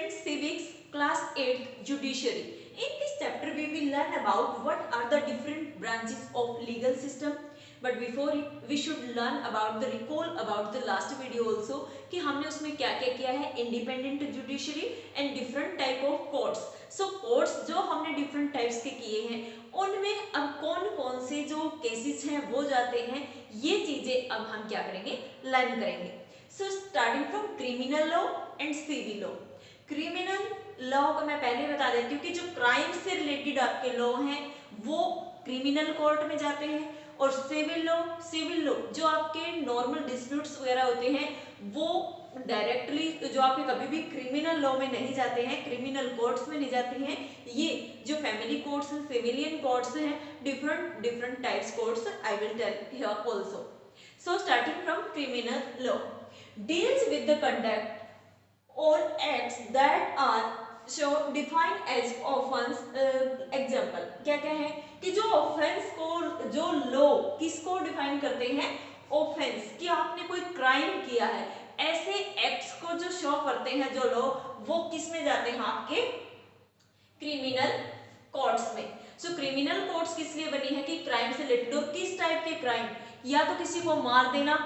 students civics class 8 judiciary. In this chapter we will learn about what are the different branches of legal system. But before it we should learn about the recall about the last video also कि हमने उसमें क्या क्या किया है, independent judiciary and different type of courts. So courts जो हमने different types के किए हैं उनमें अब कौन कौन से जो केसेस हैं वो जाते हैं, ये चीजें अब हम क्या करेंगे, लर्न करेंगे. So starting from criminal law and civil law. Criminal law को मैं पहले बता देती हूँ कि जो क्राइम से रिलेटेड आपके लॉ हैं वो क्रिमिनल कोर्ट में जाते हैं, और सिविल लॉ जो आपके नॉर्मल डिस्प्यूट्स वगैरह होते हैं वो डायरेक्टली जो आपके कभी भी क्रिमिनल लॉ में नहीं जाते हैं, क्रिमिनल कोर्ट्स में नहीं जाते हैं. ये जो फैमिली कोर्ट्स हैं, सिविलियन कोर्ट्स हैं, different types courts I will tell here also. So starting from criminal law deals with the conduct or acts that are so defined as offense. Example क्या क्या है कि जो ऑफेंस को, जो law किसको डिफाइन करते हैं, ऑफेंस, कि आपने कोई क्राइम किया है, ऐसे एक्ट्स को जो शो करते हैं जो लॉ, वो किस में जाते हैं, आपके क्रिमिनल कोर्ट्स में. सो क्रिमिनल कोर्ट्स किस लिए बनी है कि क्राइम से रिलेटेड, और किस टाइप के क्राइम, या तो किसी को मार देना,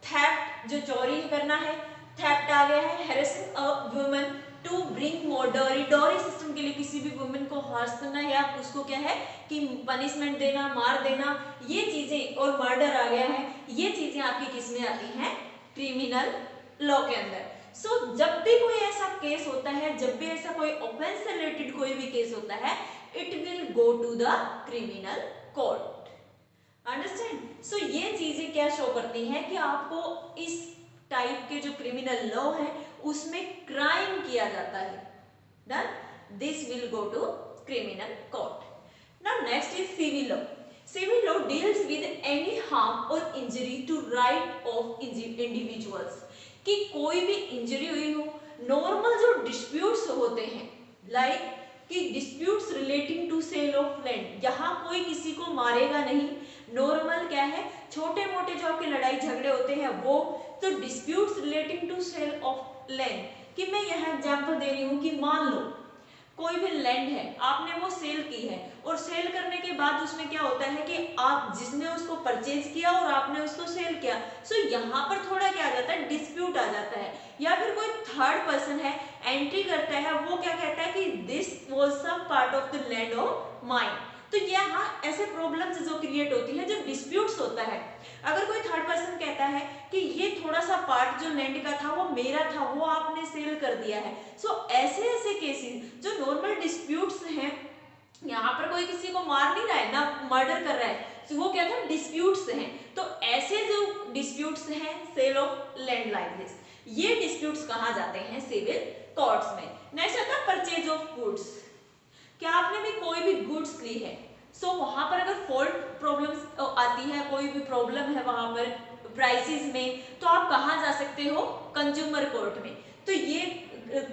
थेफ्ट जो चोरी करना है, थेफ्ट आ गया है, harassing a woman to bring more dowry, dowry system के लिए किसी भी वुमन को हरास करना या उसको क्या है कि पनिशमेंट देना, मार देना, ये चीजें, और मर्डर आ गया है, ये चीजें आपकी किस में आती हैं, क्रिमिनल लॉ के अंदर. सो जब भी कोई ऐसा केस होता है, जब भी ऐसा कोई ऑफेंस से रिलेटेड कोई भी केस होता है, it will go to the criminal court. Understand. So ये चीजें क्या शो करती हैं कि आपको इस टाइप के जो क्रिमिनल लॉ है उसमें क्राइम किया जाता है. Done. This will go to criminal court. Now next is civil law. Civil law deals with any harm or injury to right of individuals, कि कोई भी इंजरी हुई हो, नॉर्मल जो डिस्प्यूट्स होते हैं, लाइक कि disputes relating to sale of land, यहाँ कोई किसी को मारेगा नहीं, नॉर्मल क्या है, छोटे मोटे जो आपके लड़ाई झगड़े होते हैं वो. तो disputes relating to sale of land, कि मैं यहाँ एग्जांपल दे रही हूँ कि मान लो कोई भी लैंड है, आपने वो सेल की है, और सेल करने के बाद उसमें क्या होता है कि आप जिसने उसको परचेज किया और आपने उसको सेल किया, सो यहाँ पर थोड़ा क्या आ जाता है, डिस्प्यूट आ जाता है, या फिर कोई थर्ड पर्सन है एंट्री करता है, वो क्या कहता है कि this was some part of the land of mine. तो यहाँ ऐसे प्रॉब्लम्स जो क्रिएट होती है, जो डिस्प्यूट्स होता है, अगर कोई थर्ड पर्सन कहता है कि ये थोड़ा सा पार्ट जो लैंड का था वो मेरा था, वो आपने सेल कर दिया है. सो ऐसे केसेस जो नॉर्मल डिस्प्यूट्स हैं, यहाँ पर कोई किसी को मार नहीं रहा है ना मर्डर कर रहा है, तो वो क्या था, डिस्प्यूट्स हैं. तो ऐसे जो डिस्प्यूट्स हैं, sale of land like this, ये डिस्प्यूट्स कहाँ जाते हैं, सिविल कोर्ट्स में. नेक्स्ट आता है परचेज ऑफ गुड्स. क्या आपने भी कोई भी गुड्स ली है, सो वहां पर अगर फॉल्ट प्रॉब्लम्स आती है, कोई भी प्रॉब्लम है वहां पर प्राइसेस में, तो आप कहाँ जा सकते हो, कंज्यूमर कोर्ट में. तो ये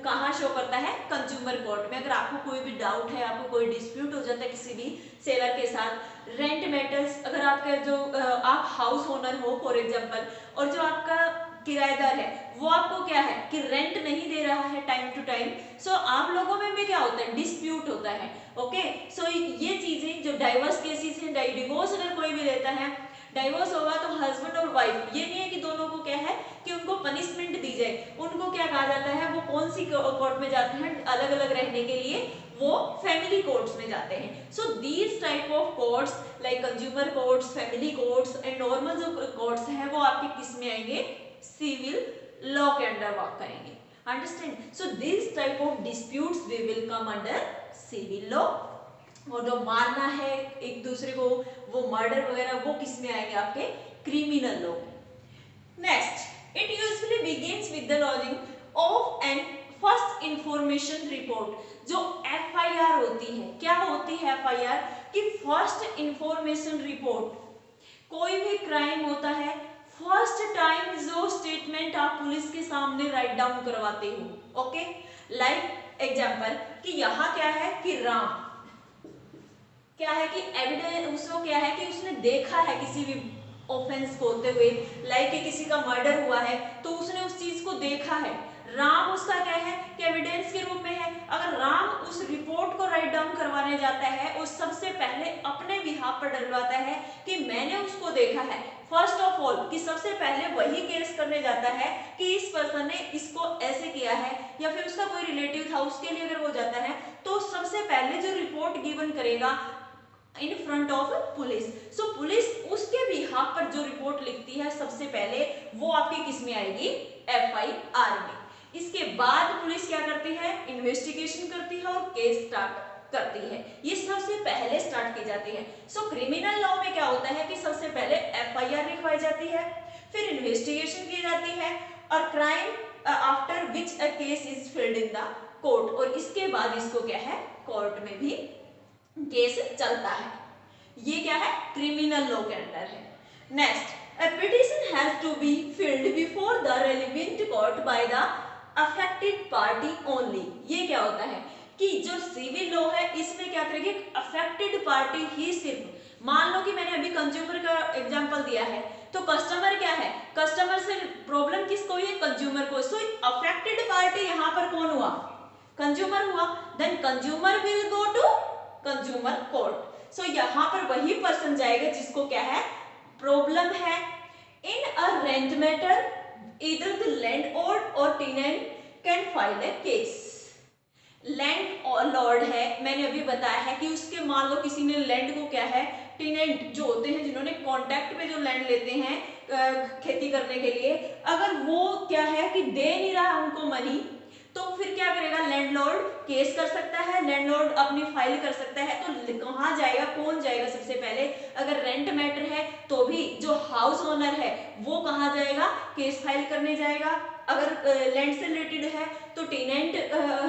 कहाँ शो करता है, कंज्यूमर कोर्ट में. अगर आपको कोई भी डाउट है, आपको कोई डिस्प्यूट हो जाता है किसी भी सेलर के साथ, रेंट मैटर्स, अगर आपका जो आप हाउस ओनर हो फॉर एग्जांपल, और जो आपका किराएदार है वो आपको क्या है कि रेंट नहीं दे रहा है टाइम टू टाइम, सो आप लोगों में भी क्या होता है, डिस्प्यूट होता है. ओके. सो ये चीजें जो डाइवोर्स केसेस हैं, डिवोर्स अगर कोई भी लेता है, डाइवोर्स होगा तो हस्बैंड और वाइफ, ये नहीं है कि दोनों को क्या है कि उनको पनिशमेंट दी जाए, उनको क्या कहा जाता है, वो कौन सी कोर्ट में जाते हैं अलग अलग रहने के लिए, वो फैमिली कोर्ट्स में जाते हैं. So these type of courts like consumer courts, family courts and normal जो कोर्ट्स हैं वो आपके किस में आएंगे, सिविल लॉ के अंडर वर्क करेंगे. Understand. So this type of disputes we will come under civil law. और जो मारना है एक दूसरे को, वो मर्डर वगैरह, वो किस में आएंगे, आपके criminal law. Next, it usually begins with the lodging of an first information report. जो एफआईआर होती है, क्या होती है एफआईआर, कि फर्स्ट इंफॉर्मेशन रिपोर्ट. कोई भी क्राइम होता है, फर्स्ट टाइम जो स्टेटमेंट आप पुलिस के सामने राइट डाउन करवाते हो. ओके. लाइक एग्जांपल कि यहाँ क्या है कि राम क्या है कि एविडेंस, उसको क्या है कि उसने देखा है किसी भी ऑफेंस को होते हुए, लाइक कि किसी का मर्डर हुआ है तो उसने उस चीज को देखा है. राम उसका क्या है कि कि एविडेंस के रूप में है। अगर राम उस रिपोर्ट को राइट डाउन करवाने जाता है और सबसे पहले अपने बिहाफ पर डलवाता है कि मैंने उसको देखा है, फर्स्ट ऑफ ऑल कि सबसे पहले वही केस करने जाता है कि इस पर्सन ने इसको ऐसे किया है, या फिर उसका कोई रिलेटिव था उसके लिए अगर वो जाता है तो सबसे पहले जो रिपोर्ट गिवन करेगा in front of police, so police उसके बिहाफ पर जो रिपोर्ट लिखती है सबसे पहले वो आपकी किस में आएगी, FIR में। इसके बाद पुलिस क्या करती है, इन्वेस्टिगेशन करती है और केस स्टार्ट करती है। ये सबसे पहले स्टार्ट की जाती है। सो क्रिमिनल लॉ में क्या होता है कि सबसे पहले FIR लिखवाई जाती है, फिर इन्वेस्टिगेशन की जाती है और crime after which a case is filled in the court, और इसके बाद इसको क्या है, कोर्ट में भी केस चलता है। ये क्या है, क्रिमिनल लॉ के अंडर है। Next, a petition has to be filled before the relevant court by the affected party only। ये क्या होता है कि जो सिविल लॉ है इसमें क्या करेगी, अफेक्टेड पार्टी ही सिर्फ, मान लो कि मैंने अभी कंज्यूमर का एग्जांपल दिया है तो कस्टमर क्या है, कस्टमर से प्रॉब्लम किसको है, कंज्यूमर को, सो अफेक्टेड पार्टी यहाँ पर कौन हुआ, कंज्यूमर हुआ, then consumer will go to consumer court. So यहाँ पर वही पर्सन जाएगा जिसको क्या है, प्रॉब्लम है। In a rent matter either the landlord or tenant can file a case. Landlord है, मैंने अभी बताया है कि उसके मान लो किसी ने लैंड को क्या है, टेनेंट जो होते हैं जिन्होंने कॉन्ट्रैक्ट पे जो लैंड लेते हैं खेती करने के लिए, अगर वो क्या है कि दे नहीं रहा उनको मनी, तो फिर क्या करेगा, लैंडलॉर्ड केस कर सकता है, लैंडलॉर्ड अपनी फाइल कर सकता है। तो कहाँ जाएगा, कौन जाएगा सबसे पहले, अगर रेंट मैटर है तो भी जो हाउस ओनर है वो कहाँ जाएगा, केस फाइल करने जाएगा। अगर लैंड से रिलेटेड है तो टेनेंट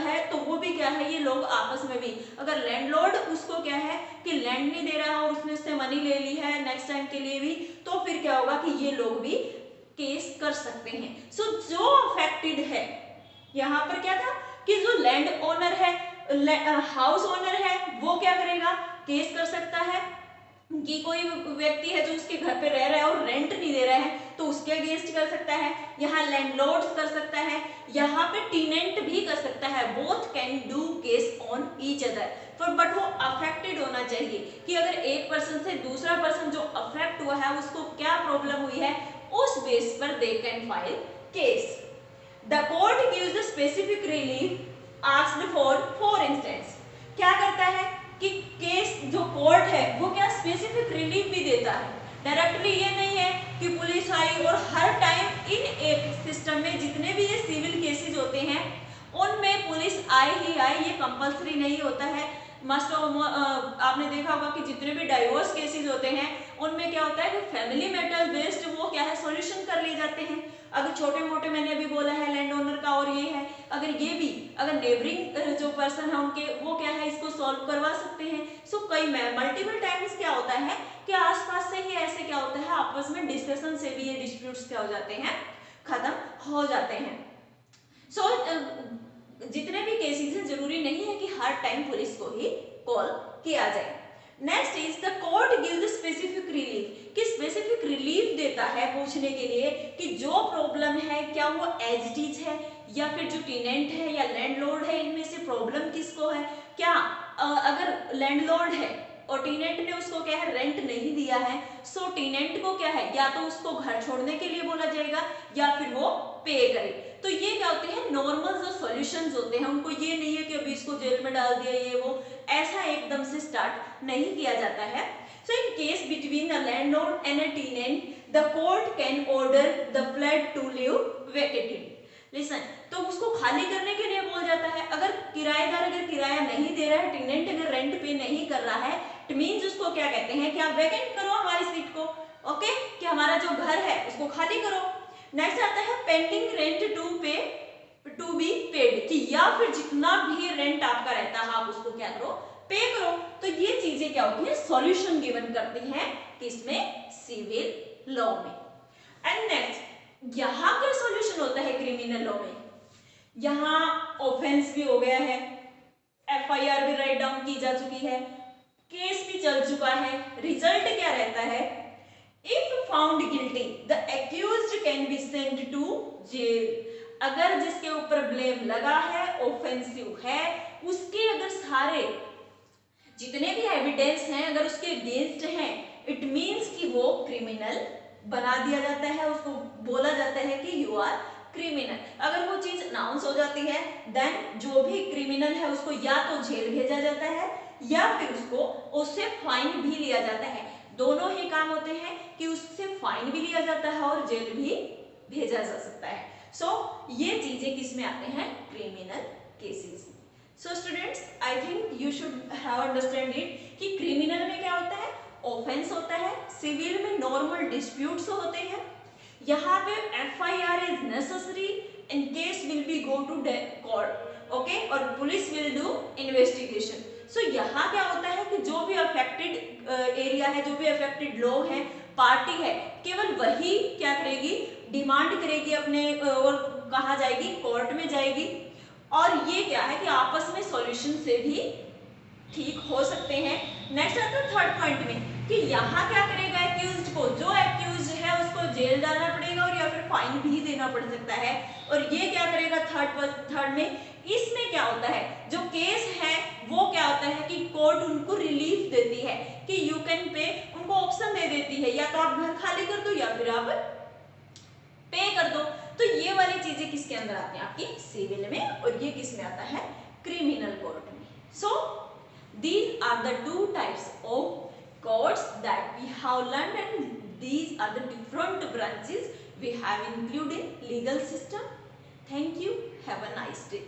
है तो वो भी क्या है, ये लोग आपस में भी, अगर लैंडलॉर्ड उसको क्या है कि लैंड नहीं दे रहा और उसने उससे मनी ले ली है नेक्स्ट टाइम के लिए भी, तो फिर क्या होगा कि ये लोग भी केस कर सकते हैं। सो जो अफेक्टेड है, यहाँ पर क्या था कि जो लैंड ओनर है, हाउस ओनर है, वो क्या करेगा, केस कर सकता है कि कोई व्यक्ति है जो उसके घर पे रह रहा है और रेंट नहीं दे रहा है तो उसके अगेंस्ट कर सकता है, यहाँ लैंडलॉर्ड कर सकता है, यहाँ पे टेनेंट भी कर सकता है, both can do case on each other. पर बट वो अफेक्टेड होना चाहिए कि अगर एक पर्सन से दूसरा पर्सन जो अफेक्ट हुआ है उसको क्या प्रॉब्लम हुई है, उस बेस पर they can file case. The court gives the specific relief asked for instance। क्या करता है कि केस जो कोर्ट है वो क्या स्पेसिफिक रिलीफ भी देता है, डायरेक्टली ये नहीं है कि पुलिस आई और हर टाइम इन एक सिस्टम में जितने भी ये सिविल केसेस होते हैं उनमें पुलिस आई ही आई, ये कंपल्सरी नहीं होता है। मस्ट आपने देखा होगा कि जितने भी डाइवोर्स केसेस होते हैं उनमें क्या होता है कि फैमिली मैटर बेस्ड वो क्या है सॉल्यूशन कर लिए जाते हैं। अगर छोटे मोटे मैंने अभी बोला है लैंड ओनर का और ये है, अगर ये भी अगर नेबरिंग जो पर्सन है उनके वो क्या है इसको सॉल्व करवा सकते हैं। सो कई मल्टीपल टाइम्स क्या होता है कि आसपास से ही ऐसे क्या होता है आपस में डिस्कशन से भी ये डिस्प्यूट्स क्या हो जाते हैं, खत्म हो जाते हैं। सो जितने भी केसेस हैं जरूरी नहीं है कि हर टाइम पुलिस को ही कॉल किया जाए। Next is the court give the specific relief, कि स्पेसिफिक रिलीफ देता है पूछने के लिए कि जो प्रॉब्लम है क्या वो एज इट इज है या फिर जो टेनेंट है या लैंडलॉर्ड है इनमें से प्रॉब्लम किसको है। क्या अगर लैंडलॉर्ड है और टेनेंट ने उसको क्या है रेंट नहीं दिया है, सो टेनेंट को क्या है या तो उसको घर छोड़ने के लिए बोला जाएगा या फिर वो पे करे। तो ये क्या होते हैं नॉर्मल जो सॉल्यूशंस होते हैं, उनको ये नहीं है कि अभी इसको जेल में डाल दिया ये वो, ऐसा एकदम से स्टार्ट नहीं किया जाता है। So in case between a landlord and a tenant the court can order the flat to live vacated. Listen, तो उसको खाली करने के लिए बोल जाता है। अगर किराएदार अगर किराया नहीं दे रहा है, टेनेंट अगर रेंट पे नहीं कर रहा है, इट मींस उसको क्या कहते हैं कि आप वैकेंट करो हमारी सीट को, ओके, कि हमारा जो घर है उसको खाली करो। नेक्स्ट आता है pending rent to be paid, कि या फिर जितना भी रेंट आपका रहता है आप उसको क्या करो, पे करो। तो ये चीजें क्या होती है सॉल्यूशन गिवन करती हैं किसमें, सिविल लॉ में। एंड नेक्स्ट यहाँ का सॉल्यूशन होता है क्रिमिनल लॉ में। यहाँ ऑफेंस भी हो गया है, FIR भी राइट डाउन की जा चुकी है, केस भी चल चुका है, रिजल्ट क्या रहता है, if found guilty the accused can be sent to jail. अगर जिसके ऊपर ब्लेम लगा है ऑफेंसिव है, उसके अगर सारे जितने भी एविडेंस हैं अगर उसके अगेंस्ट हैं, इट मीन्स कि वो क्रिमिनल बना दिया जाता है, उसको बोला जाता है कि यू आर क्रिमिनल। अगर वो चीज अनाउंस हो जाती है देन जो भी क्रिमिनल है उसको या तो जेल भेजा जाता है या फिर उससे फाइन भी लिया जाता है। दोनों ही काम होते हैं कि उससे फाइन भी लिया जाता है और जेल भी भेजा जा सकता है। सो ये चीजें किस में आते हैं? Criminal cases. So students, I think you should have understand it कि क्रिमिनल में क्या होता है? ऑफेंस होता है, सिविल में नॉर्मल डिस्प्यूट्स होते हैं। यहाँ पे FIR is necessary in case will be go to court, okay, और police will do investigation. So यहाँ क्या होता है कि जो भी अफेक्टेड एरिया है, जो भी अफेक्टेड लोग हैं, पार्टी है, केवल वही क्या करेगी? डिमांड करेगी अपने और कहा जाएगी कोर्ट में जाएगी। और ये क्या है कि आपस में सॉल्यूशन से भी ठीक हो सकते हैं। नेक्स्ट आता है थर्ड पॉइंट में कि यहाँ क्या करेगा एक्यूज्ड को? जो एक्यूज्ड है उसको जेल जाना पड़ेगा और या फिर फाइन भी देना पड़ सकता है। और ये क्या करेगा थर्ड में? इसमें क्या होता है, जो केस है वो क्या होता है कि कोर्ट उनको रिलीफ देती है कि यू कैन पे, उनको ऑप्शन दे देती है या तो आप घर खाली कर दो या फिर आप पे कर दो। तो ये वाली चीजें किसके अंदर आती हैं? आपकी सिविल में, और ये किस में आता है? क्रिमिनल कोर्ट में। सो these are the two types of courts that we have learned, and these are the different branches we have included in legal system. Thank you. Have a nice day.